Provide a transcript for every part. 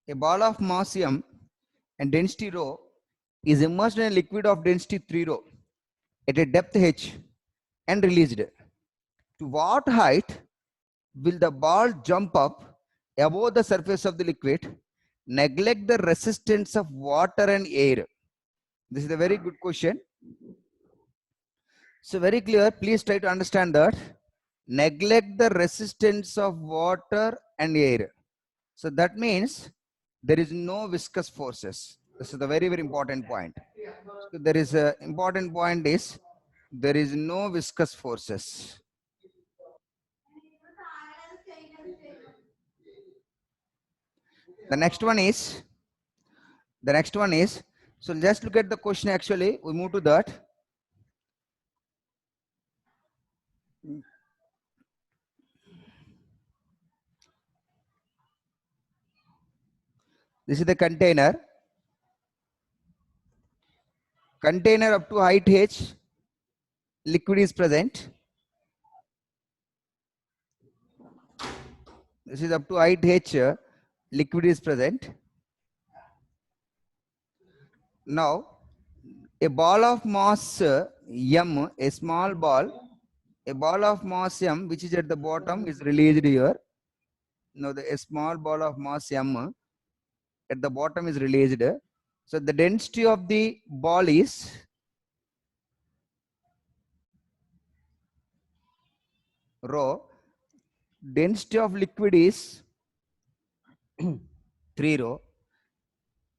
A ball of mass m and density rho is immersed in a liquid of density 3 rho at a depth h and released. To what height will the ball jump up above the surface of the liquid? Neglect the resistance of water and air. This is a very good question. So very clear, please try to understand that. Neglect the resistance of water and air. So that means there is no viscous forces. This is the very, very important point. So there is a important point is there is no viscous forces. The next one is, so just look at the question actually, we move to that. This is the container. Container up to height h, liquid is present. This is up to height h, liquid is present. Now, a ball of mass m, a small ball, a ball of mass m which is at the bottom is released here. Now, a small ball of mass m at the bottom is released. So, the density of the ball is rho. Density of liquid is 3 rho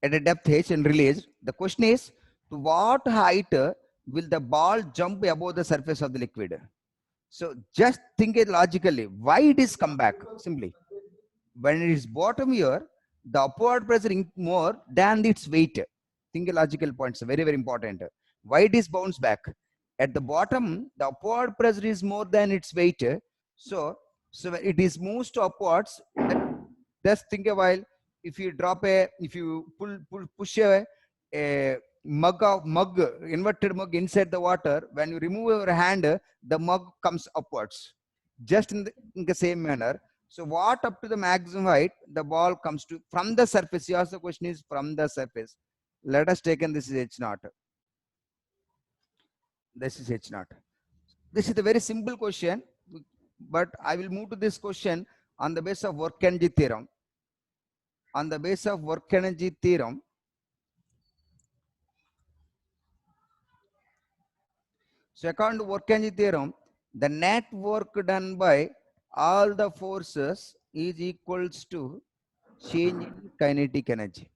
at a depth h and released. The question is, to what height will the ball jump above the surface of the liquid? So just think it logically. Why it is come back? Simply, when it is bottom here, the upward pressure is more than its weight. Think a logical points, very, very important. Why it is bounce back? At the bottom, the upward pressure is more than its weight. So when it is moves to upwards, just think a while. If you drop if you push a mug, inverted mug inside the water, when you remove your hand, the mug comes upwards. Just in the same manner. So what up to the maximum height the ball comes to from the surface? Yes, the question is from the surface. Let us take, and this is h naught. This is h naught. This is a very simple question, but I will move to this question on the basis of work energy theorem. On the basis of work energy theorem, so according to work energy theorem, the net work done by all the forces is equals to change in kinetic energy.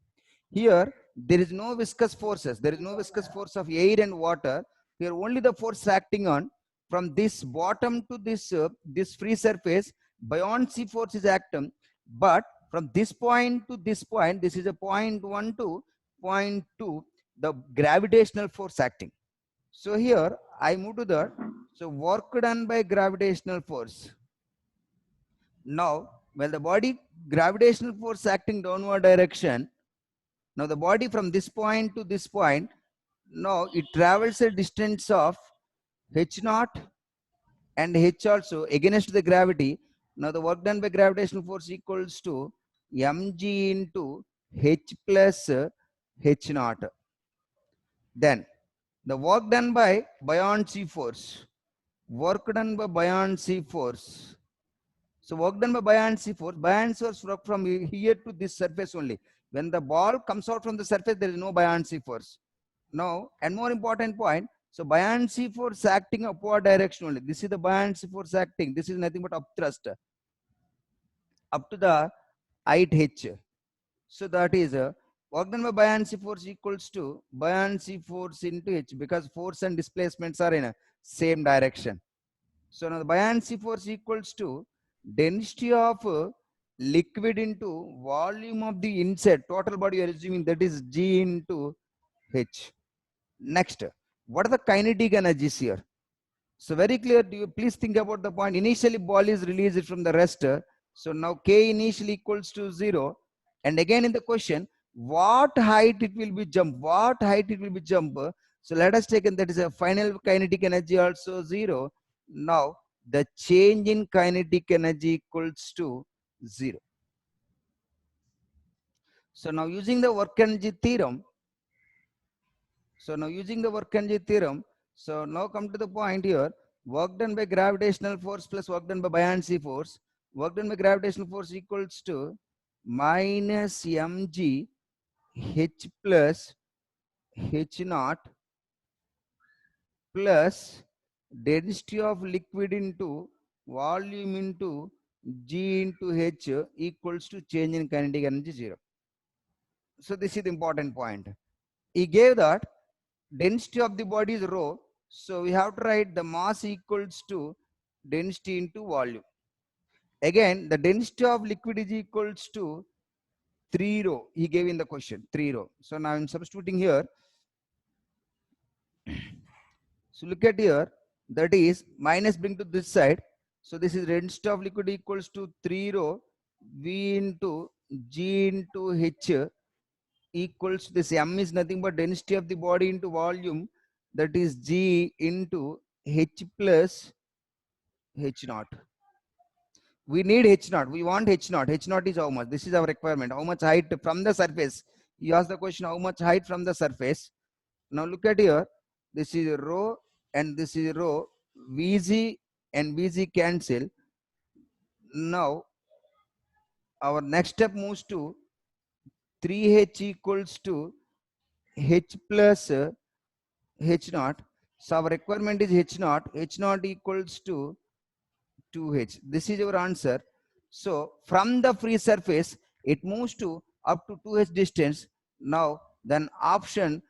Here there is no viscous forces. There is no viscous force of air and water. Here only the force acting on from this bottom to this free surface. Buoyancy force is acting, but from this point to this point, this is a point 1 to point 2, the gravitational force acting. So here I move to that. So work done by gravitational force. Now when the body gravitational force acting downward direction, now the body from this point to this point, now it travels a distance of h naught and h also against the gravity. Now the work done by gravitational force equals to mg into h plus h naught. Then the work done by buoyancy force. Work done by buoyancy force. So work done by buoyancy force work from here to this surface only. When the ball comes out from the surface, there is no buoyancy force. Now, and more important point, so buoyancy force acting upward direction only. This is the buoyancy force acting. This is nothing but up thrust up to the height h. So that is work done by buoyancy force equals to buoyancy force into h, because force and displacements are in a same direction. So now the buoyancy force equals to density of liquid into volume of the inside total body you are assuming, that is g into h. Next, what are the kinetic energies here? So very clear. Do you please think about the point? Initially ball is released from the rest. So now k initially equals to 0. And again in the question, what height it will be jump? What height it will be jump? So let us take, and that is a final kinetic energy also 0. Now the change in kinetic energy equals to 0. So now using the work energy theorem, so now come to the point here, work done by gravitational force plus work done by buoyancy force. Work done by gravitational force equals to minus mg h plus h naught plus density of liquid into volume into g into h equals to change in kinetic energy 0. So this is the important point. He gave that density of the body is rho, so we have to write the mass equals to density into volume. Again, the density of liquid is equals to 3 rho. He gave in the question 3 rho. So now I'm substituting here. So look at here, that is minus bring to this side. So this is density of liquid equals to 3 rho V into G into H equals to this M is nothing but density of the body into volume, that is G into H plus H naught. We need H naught. We want H naught. H naught is how much? This is our requirement. How much height from the surface? You ask the question, how much height from the surface? Now look at here. This is rho and this is rho. Vg and Vg cancel. Now our next step moves to 3H equals to H plus H naught. So our requirement is H naught. H naught equals to 2H. This is your answer. So from the free surface, it moves to up to 2H distance. Now then option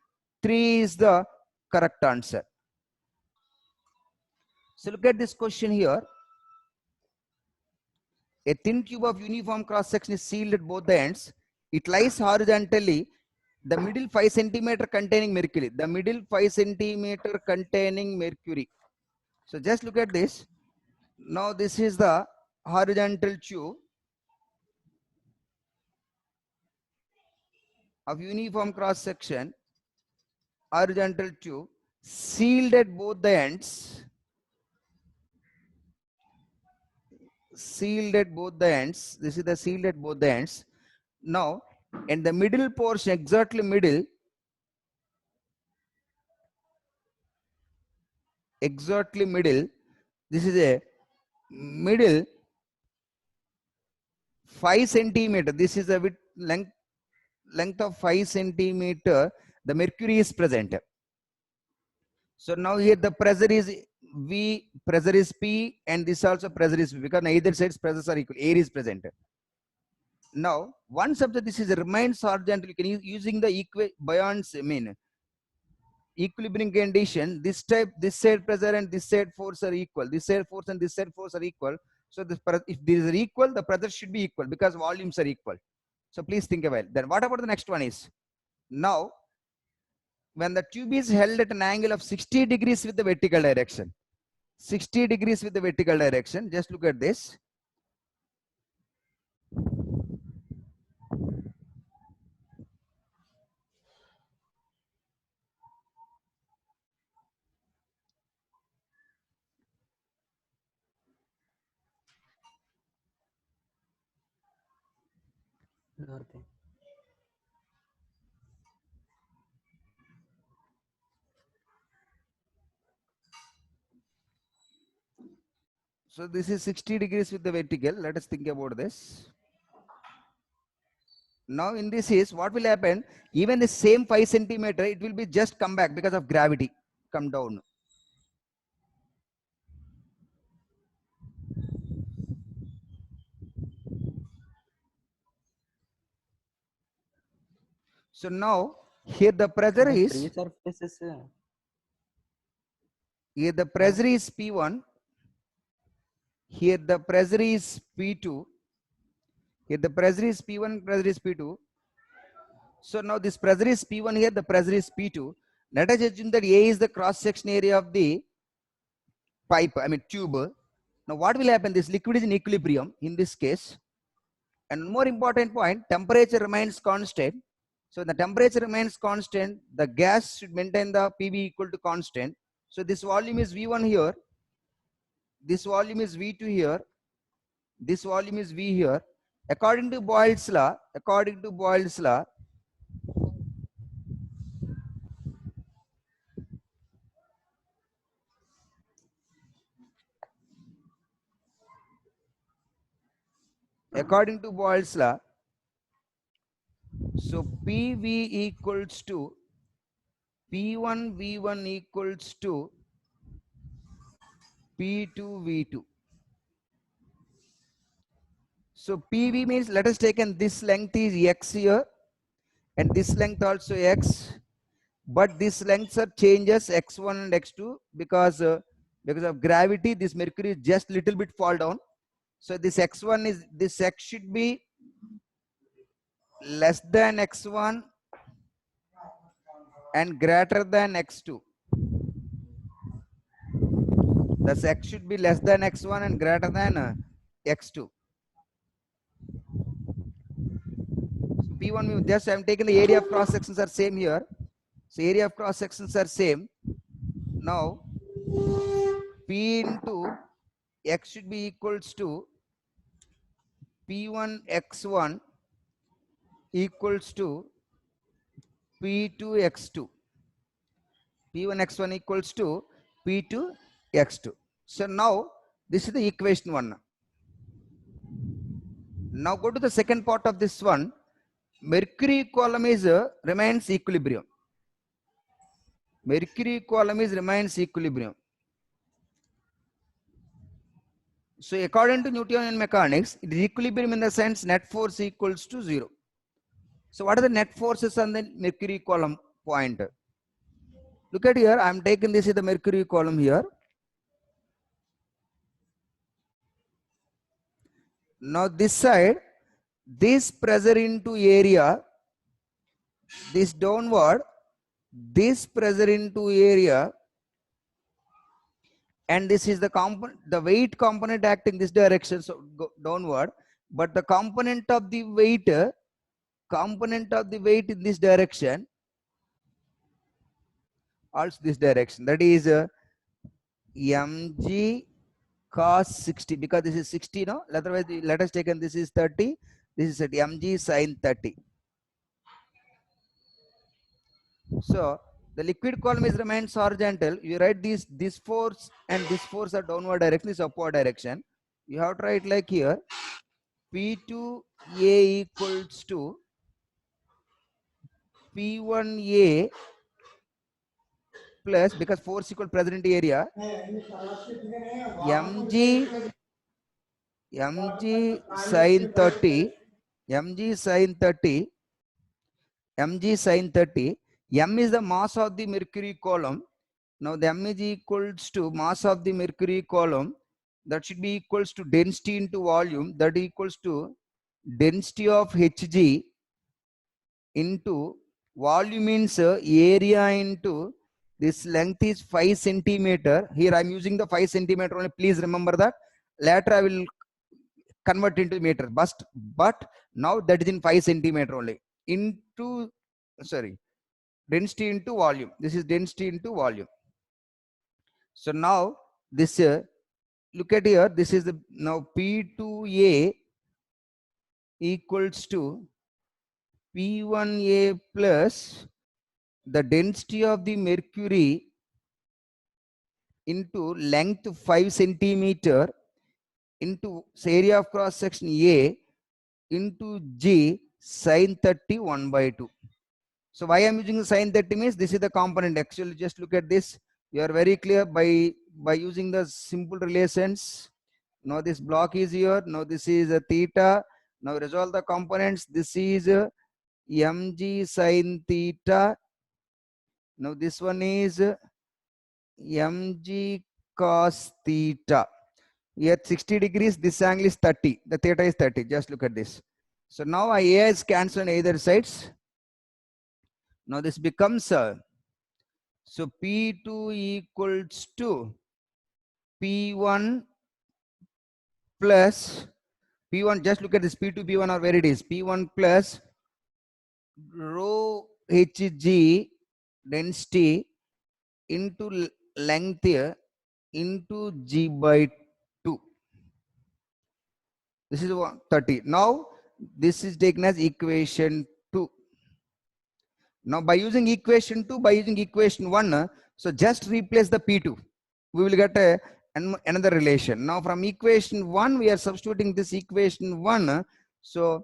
3 is the correct answer. So look at this question here. A thin tube of uniform cross section is sealed at both the ends. It lies horizontally. The middle 5 centimeter containing mercury. The middle 5 centimeter containing mercury. So just look at this. Now this is the horizontal tube of uniform cross section. Horizontal tube sealed at both the ends. Sealed at both the ends. This is the sealed at both the ends. Now in the middle portion, exactly middle, this is a middle 5 centimeter. This is a width length of 5 centimeter. The mercury is present. So now here the pressure is V, pressure is P, and this also pressure is P, because neither sides pressures are equal. Air is present. Now once after this is remains horizontal, you can use using the buoyancy, equilibrium condition. This side pressure and this side force are equal. This side force and this side force are equal. So this if these are equal, the pressure should be equal because volumes are equal. So please think about it. Then what about the next one is, now when the tube is held at an angle of 60 degrees with the vertical direction, 60 degrees with the vertical direction, just look at this. So this is 60 degrees with the vertical. Let us think about this. Now in this is what will happen, even the same 5 centimeter, it will be just come back because of gravity, come down. So now here the pressure is, here the pressure is P1, here the pressure is P2, here the pressure is P1, pressure is P2. So now this pressure is P1 here, the pressure is P2. Let us assume that A is the cross section area of the pipe, tube. Now what will happen, this liquid is in equilibrium in this case. And more important point, temperature remains constant. So the temperature remains constant, the gas should maintain the PV equal to constant. So this volume is V1 here, this volume is V2 here, this volume is V here. According to Boyle's law, so PV equals to P1 V1 equals to P2 V2. So PV means, let us take, and this length is X here, and this length also X, but these lengths are changes X1 and X2 because of gravity. This mercury is just little bit fall down. So this X1 is, this X should be less than X1 and greater than X2. Thus X should be less than X1 and greater than X2. So P1, just I am taking the area of cross sections are same here. So area of cross sections are same. Now P into X should be equals to P1 X1 equals to P2 X2. P1 X1 equals to P2 X2. So now this is the equation 1. Now go to the second part of this one. Mercury column is remains equilibrium. Mercury column is remains equilibrium. So according to Newtonian mechanics, it is equilibrium in the sense net force equals to 0. So what are the net forces on the Mercury column point? Look at here, I am taking this is the Mercury column here. Now this side, this pressure into area, this downward, this pressure into area, and this is the component, the weight component acting this direction, so go downward, but the component of the weight in this direction, also this direction, that is mg cos 60, because this is 60 no, otherwise let us take, and this is 30, this is at mg sin 30. So the liquid column is remains horizontal. You write this force and this force are downward direction, this upward direction. You have to write like here, P2A equals to P1A plus, because force equal present in the area, mg sin 30, mg sin 30, mg sin 30. M is the mass of the mercury column. Now the m is equals to mass of the mercury column, that should be equals to density into volume, that equals to density of Hg into volume means area into this length is 5 centimeter. Here I am using the 5 centimeter only, please remember that. Later I will convert into meter, but now that is in 5 centimeter only, into, sorry, density into volume. This is density into volume. So now this look at here, this is the now P2A equals to P1A plus the density of the mercury into length 5 centimeter into area of cross section A into G sin 30 1/2. So why I am using sin 30 means this is the component. Actually, just look at this. You are very clear by using the simple relations. Now this block is here. Now this is a theta. Now resolve the components. This is mg sin theta. Now this one is mg cos theta. Here 60 degrees, this angle is 30. The theta is 30. Just look at this. So now A is cancelled on either sides. Now this becomes so P2 equals to P1 plus P1. Just look at this, P2 P1 or where it is, P1 plus rho Hg density into length here into G by 2. This is 30. Now This is taken as equation 2. Now by using equation 2, by using equation 1, so just replace the P2. We will get another relation. Now from equation 1, we are substituting this equation 1. So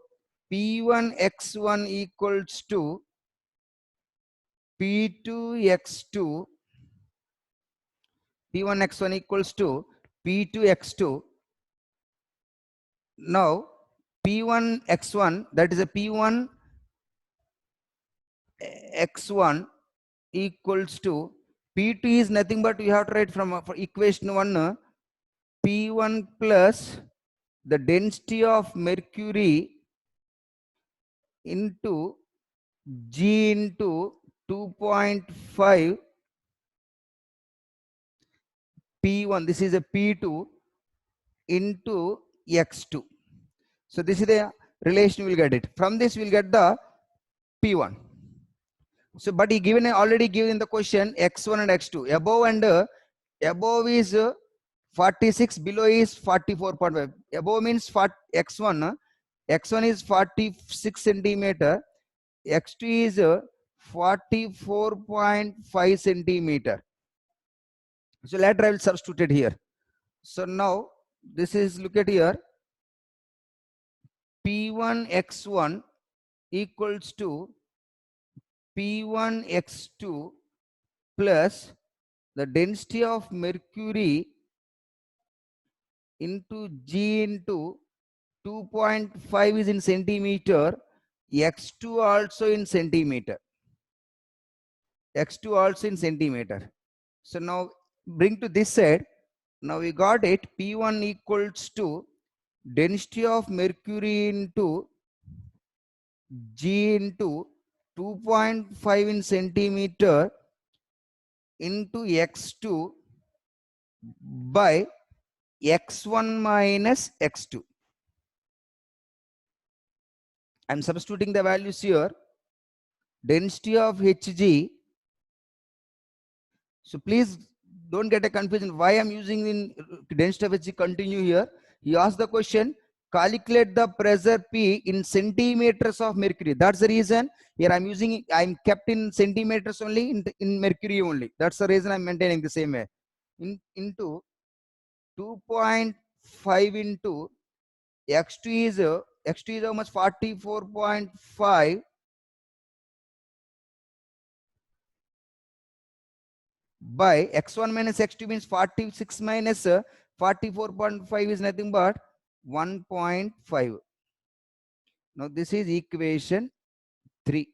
P1x1 equals to P2x2. P1x1 equals to P2x2. Now P1x1, that is a P1x1 equals to P2 is nothing but we have to write from for equation 1, P1 plus the density of mercury into G into 2.5 P1. This is a P2 into X2. So this is the relation we'll get it. From this we'll get the P1. So but he given already given the question X1 and X2. Above and above is 46, below is 44.5. Above means X1. X1 is 46 centimeter. X2 is 44.5 centimeter. So later I will substitute it here. So now this is, look at here, P1x1 equals to P1x2 plus the density of mercury into G into 2.5 is in centimeter, X2 also in centimeter. X2 also in centimeter. So now bring to this side. Now we got it. P1 equals to density of mercury into G into 2.5 in centimeter into X2 by X1 minus X2. I'm substituting the values here. Density of Hg. So please don't get a confusion why I'm using in density of Hg continue here. He asked the question, calculate the pressure P in centimeters of mercury. That's the reason here I'm kept in centimeters only, in mercury only. That's the reason I'm maintaining the same way. Into 2.5 into X2 is how much? 44.5 by X1 minus X2 means 46 minus 44.5 is nothing but 1.5. Now this is equation 3.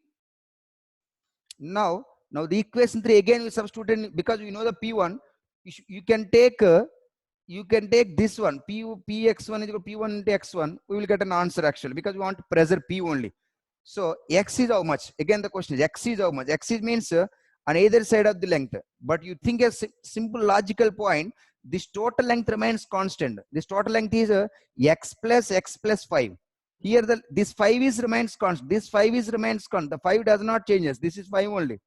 Now the equation 3 again we substitute, because we know the P1. You can take this one, Px1 is equal to P1 into X1. We will get an answer actually, because we want pressure P only. So X is how much? Again the question is X is how much? X is means on either side of the length. But you think a simple logical point, this total length remains constant. This total length is X plus 5. Here this 5 is remains constant. This 5 is remains constant. The 5 does not changes. This is 5 only.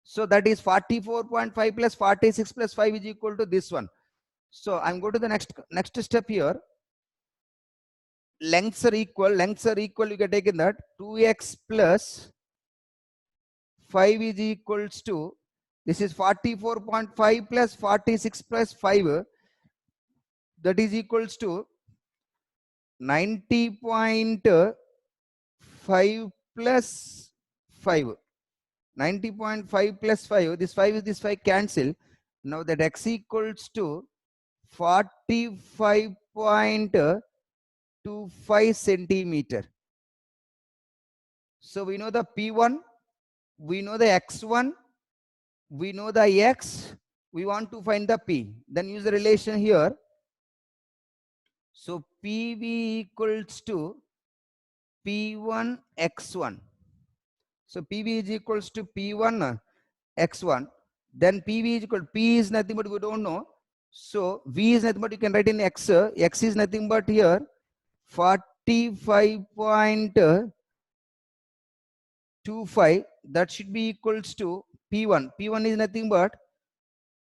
So that is 44.5 plus 46 plus 5 is equal to this one. So I'm going to the next step here. Lengths are equal. You can take in that 2x plus 5 is equals to, this is 44.5 plus 46 plus 5, that is equals to 90.5 plus 5. 90.5 plus 5, this 5 is this 5 cancel. Now that X equals to 45.25 centimeter. So we know the P1, we know the X1, we know the X, we want to find the P. Then use the relation here. So PV equals to P1 X1. So PV is equals to P1 X1. Then PV is equal to, P is nothing but we don't know. So V is nothing but you can write in X. X is nothing but here 45.25. That should be equals to P1. P1 is nothing but,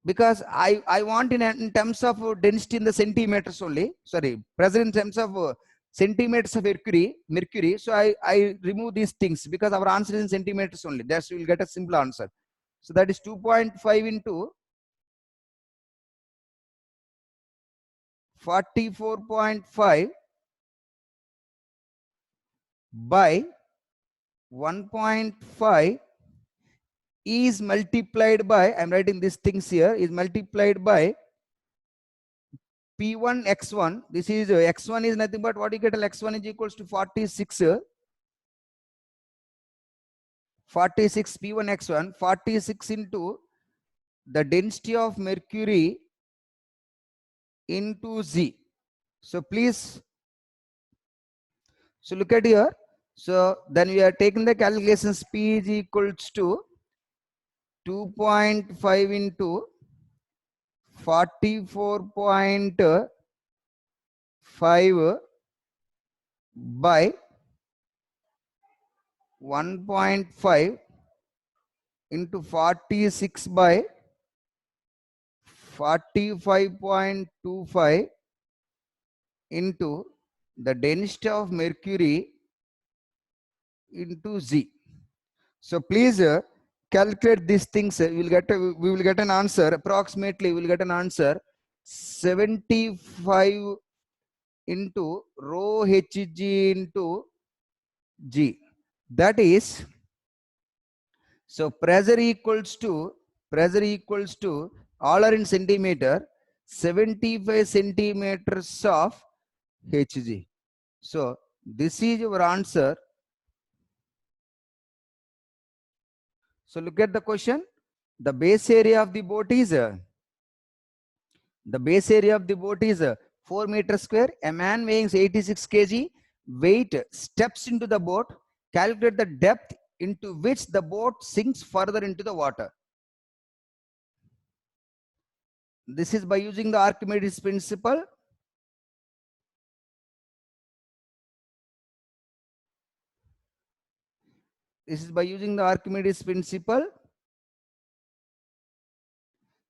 because I want in terms of density in the centimeters only. Sorry, pressure in terms of centimeters of mercury. So I remove these things because our answer is in centimeters only. Thus we will get a simple answer. So that is 2.5 into 44.5 by 1.5 is multiplied by, I'm writing these things here, is multiplied by P1 x1. This is x1 is nothing but what you get, x1 is equals to 46 P1 x1, 46 into the density of mercury into Z. So please, so look at here. So then we are taking the calculations. P is equals to 2.5 into 44.5 by 1.5 into 46 by 45.25 into the density of mercury into Z. So please calculate these things. We will get an answer. Approximately, we will get an answer 75 into rho Hg into G. That is, so pressure equals to all are in centimeter, 75 centimeters of Hg. So this is your answer. So look at the question. The base area of the boat is 4 meters square. A man weighing 86 kg weight steps into the boat. Calculate the depth into which the boat sinks further into the water. This is by using the Archimedes principle. This is by using the Archimedes principle.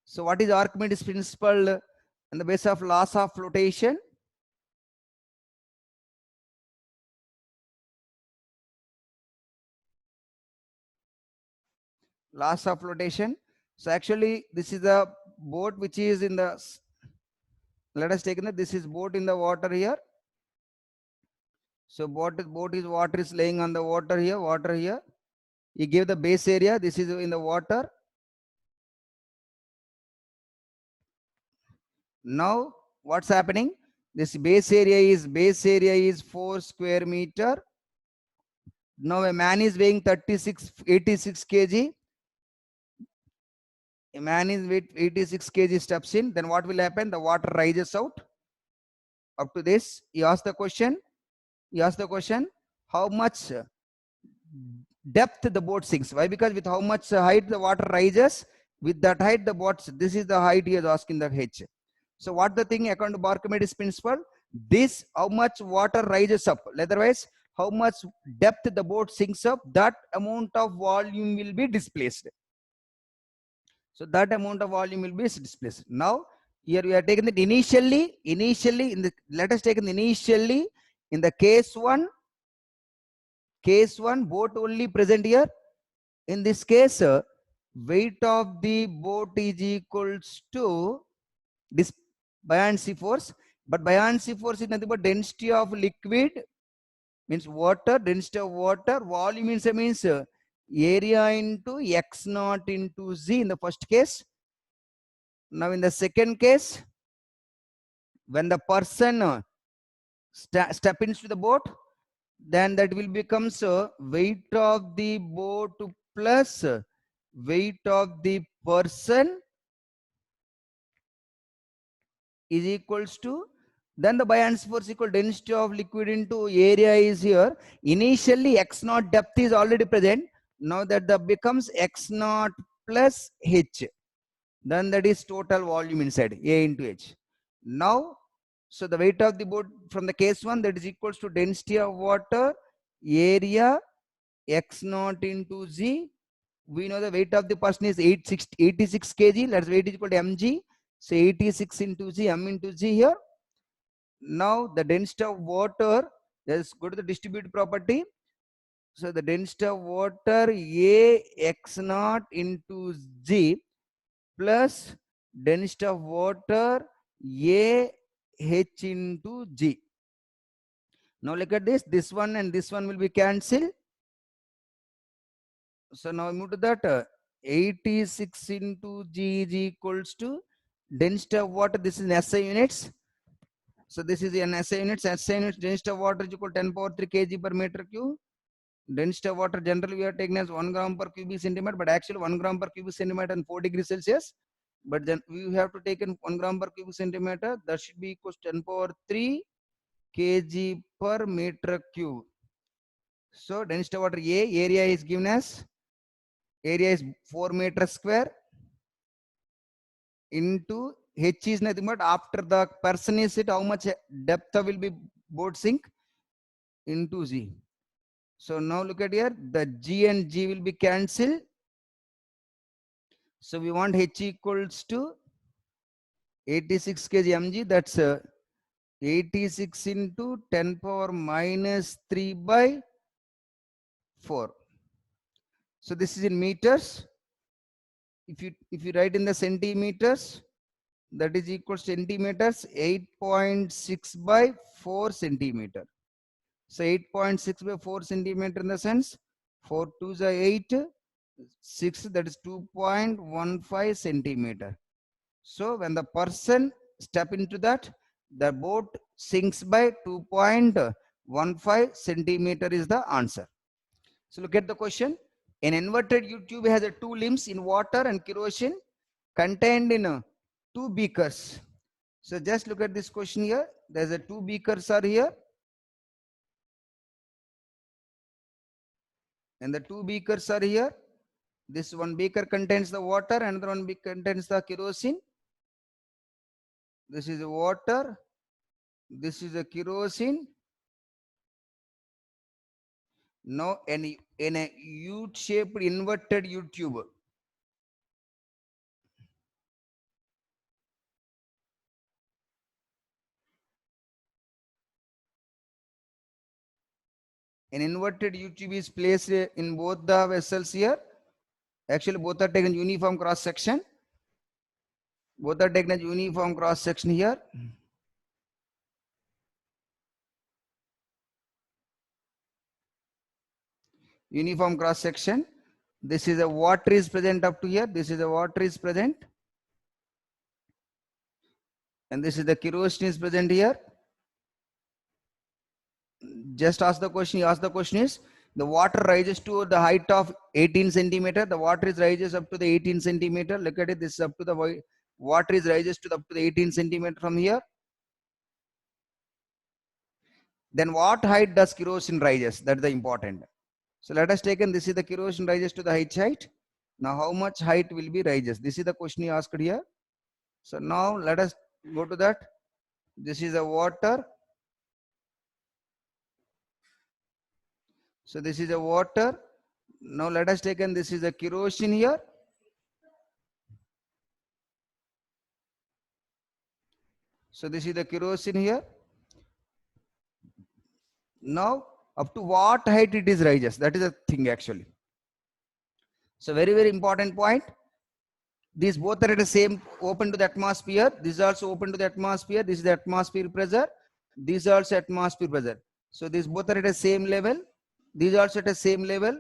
So what is Archimedes principle on the basis of laws of flotation? Laws of flotation. So actually this is the boat which is in the, let us take it, this is boat in the water here. So boat is water is laying on the water here. You give the base area, this is in the water. Now what's happening? This base area is 4 square meter. Now a man is weighing 86 kg. A man is weight 86 kg steps in. Then what will happen? The water rises out. Up to this, you ask the question. How much depth the boat sinks? Why? Because with how much height the water rises, with that height the boat, this is the height he is asking the H. So what the thing according to Archimedes principle, this how much water rises up, otherwise how much depth the boat sinks up, that amount of volume will be displaced. So that amount of volume will be displaced. Now here we are taking it initially in the, let us take it initially in the case one boat only present here. In this case weight of the boat is equals to this buoyancy force, but buoyancy force is nothing but density of liquid, means water, density of water, volume means area into x naught into Z in the first case. Now in the second case, when the person step into the boat, then that will become weight of the boat plus weight of the person is equals to, then the buoyancy force equal density of liquid into area is here. Initially x naught depth is already present. Now that the becomes x naught plus h, then that is total volume inside, A into H. Now so the weight of the boat from the case one, that is equals to density of water area x naught into Z. We know the weight of the person is 86 kg. Let's weight is equal to mg. So 86 into Z, m into Z here. Now the density of water, let's go to the distribute property. So the density of water A x naught into G plus density of water A H into G. Now look at this one and this one will be cancelled. So now I move to that 86 into G is equals to density of water. This is in SI units. So this is in SI units. SI units density of water is equal to 10 power 3 kg per meter cube. Density of water generally we are taking as 1 gram per cubic centimeter, but actually 1 gram per cubic centimeter and 4 degrees Celsius. But then we have to take in 1 gram per cubic centimeter. That should be equals to 10 power 3 kg per meter cube. So density of water A, area is given as, area is 4 meter square into H is nothing but after the person is it, how much depth will be boat sink into Z. So now look at here, the G and G will be cancelled. So we want H equals to 86 kg mg. That's 86 into 10 power minus 3 by 4. So this is in meters. If you write in the centimeters, that is equals to centimeters, 8.6 by 4 centimeter. So 8.6 by 4 centimeter in the sense 4 2s are 8, 6, that is 2.15 centimeter. So when the person step into that, the boat sinks by 2.15 centimeter is the answer. So look at the question. An inverted tube has a 2 limbs in water and kerosene contained in 2 beakers. So just look at this question here. There's a 2 beakers are here. And the 2 beakers are here. This one beaker contains the water, another one contains the kerosene. This is the water. This is a kerosene. Now in a U-shaped inverted tube. An inverted U-tube is placed in both the vessels here. Actually, both are taken uniform cross section. Both are taken as uniform cross section here. Uniform cross section. This is a water is present up to here. This is a water is present. And this is the kerosene is present here. Just ask the question. Ask the question is, the water rises to the height of 18 centimeter. The water is rises up to the 18 centimeter. Look at it. This is up to the water is rises to up to the 18 centimeter from here. Then what height does kerosene rises? That's the important. So let us take in, this is the kerosene rises to the height. Now how much height will be rises? This is the question you asked here. So now let us go to that. This is the water. So this is the water. Now let us take in, this is the kerosene here. So this is the kerosene here. Now up to what height it is rises? That is the thing actually. So very, very important point. These both are at the same open to the atmosphere. This is also open to the atmosphere. This is the atmosphere pressure. This is also atmosphere pressure. So these both are at the same level. These are also at the same level.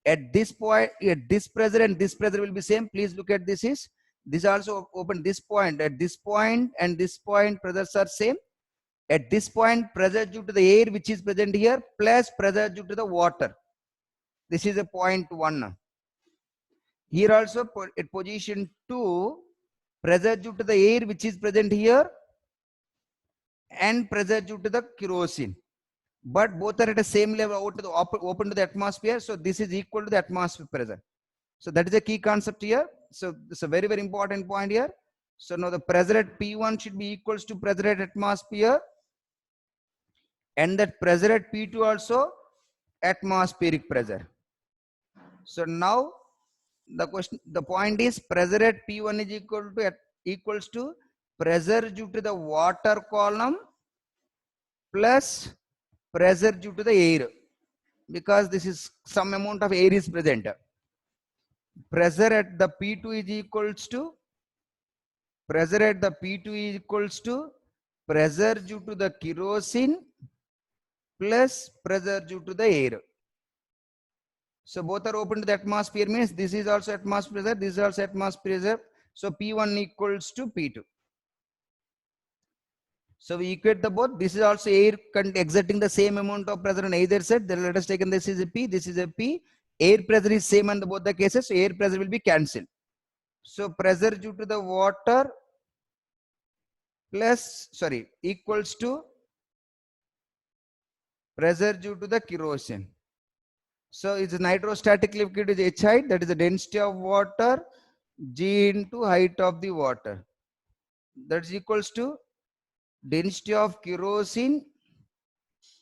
At this point, at this pressure and this pressure will be same. Please look at this is. This also open this point. At this point and this point pressures are same. At this point, pressure due to the air which is present here plus pressure due to the water. This is a point 1. Here also at position 2, pressure due to the air which is present here and pressure due to the kerosene. But both are at the same level out to the open to the atmosphere. So this is equal to the atmosphere pressure. So that is a key concept here. So this is a very, very important point here. So now the pressure at P1 should be equals to pressure at atmosphere. And that pressure at P2 also atmospheric pressure. So now the point is pressure at P1 is equals to pressure due to the water column plus pressure due to the air, because this is some amount of air is present. Pressure at the P2 is equals to pressure due to the kerosene plus pressure due to the air. So both are open to the atmosphere, means this is also atmosphere pressure, this is also atmosphere pressure. So P1 equals to P2. So we equate the both. This is also air exerting the same amount of pressure on either side. Then let us take this is a P, this is a P. Air pressure is same on both the cases, so air pressure will be cancelled. So pressure due to the water equals to pressure due to the kerosene. So it's nitrostatic liquid is HI, that is the density of water, G into height of the water. That's equals to density of kerosene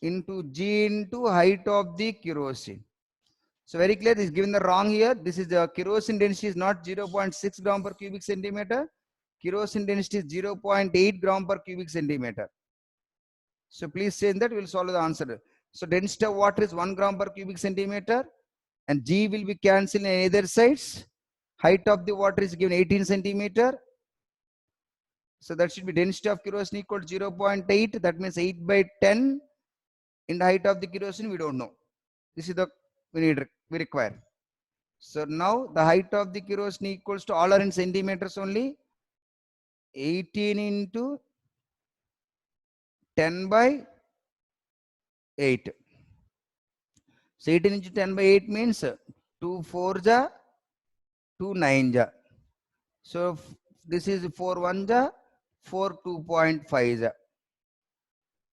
into G into height of the kerosene. So very clear, this is given the wrong here. This is the kerosene density is not 0.6 gram per cubic centimeter. Kerosene density is 0.8 gram per cubic centimeter. So please change that, we will solve the answer. So density of water is 1 gram per cubic centimeter and G will be cancelled on either sides. Height of the water is given 18 centimeter. So that should be density of kerosene equal to 0.8. That means 8 by 10. In the height of the kerosene, we don't know. This is the we require. So now the height of the kerosene equals to, all are in centimeters only, 18 into 10 by 8. So 18 into 10 by 8 means 2 4 ja, 2 9 ja. So this is 4 1 ja, 4 2.5 ja.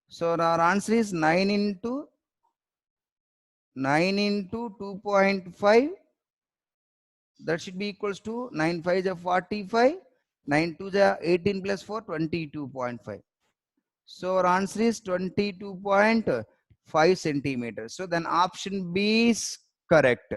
So our answer is 9 into 2.5. That should be equals to 9 5 is 45, 9 2 is 18 plus 4, 22.5. So our answer is 22.5 centimeters. So then option B is correct.